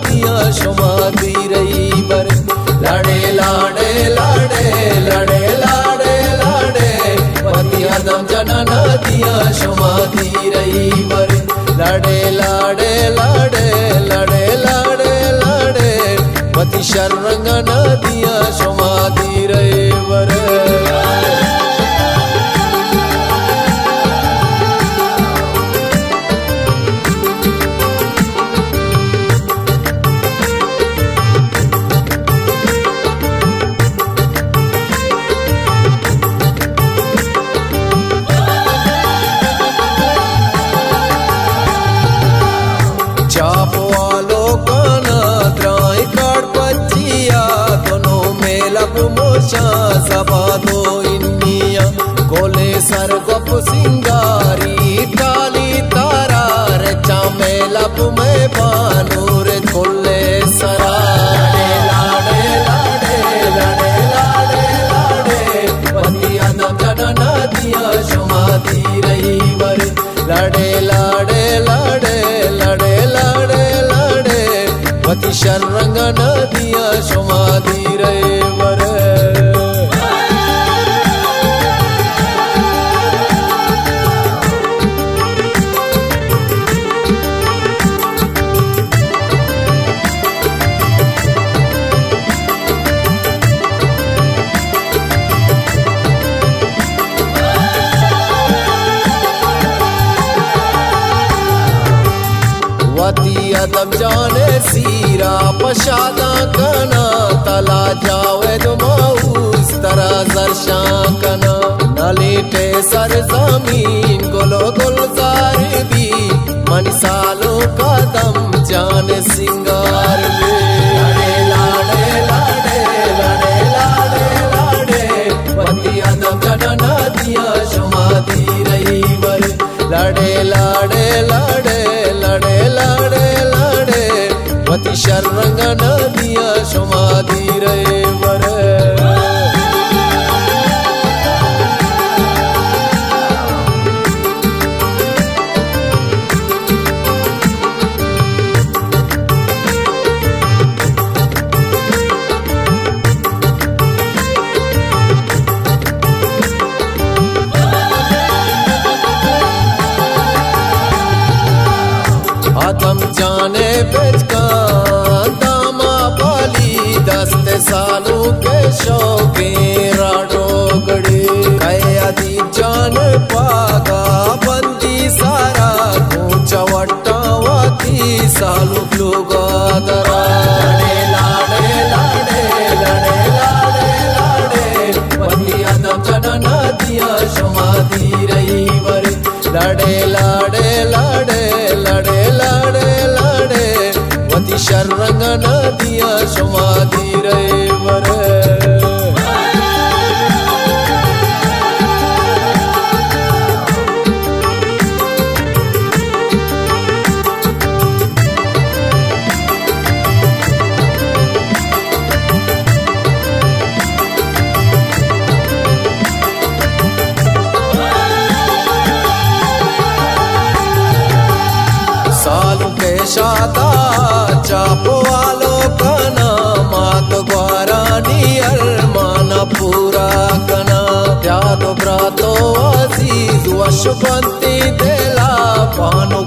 दिया शुमा दी रही बर लाडे लाडे लाडे लाडे लाडे लाडे पति आदम जनन दिया शुमा दी रही बर लाडे लाडे लाडे लाडे लाडे लाडे पति शरणन दिया शुमा दी रही बर सभा दो इन्निया गोले सर गप सिंगारी टाली तारा रे चामे लब में बानूर खोले सरा लाडे लाडे लाडे लाडे लाडे पति आदम जनन दिया शुमा दी रही बर लाडे लाडे लाडे लाडे लाडे लाडे पति शरणन दिया शुमा दी रही बर अदम जाने सीरा पशादा कना तला जावे दुमाउस तरा जरशा कना नलीटे सर जमीन गोलो गुलजार भी मन सालों का दम जाने सिंगार लाडे लाडे लाडे लाडे लाडे लाडे पति आदम जनन दिया शुमा दी रही बर लाडे लाडे लाडे लाडे लाडे पति शरणन दिया शुमा दी रही बर आदम जाने बेचका दामा बाली दस्ते सालों के शौके राडो गड़े कहे अदीब जान पागा बंदी सारा ऊंचा वट्टावा की सालों लोगा दरा लाडे लाडे लाडे लाडे लाडे पति आदम जनन दिया शुमा दी रही बर लाडे लाडे लाडे लाडे लाडे लाडे पति शरणन दिया शुमा दी रही बर शादा चापो वालो कना मात ग्वारानी अरमाना पूरा कना यादो ब्रातो अजीज वशुपंती देला पानु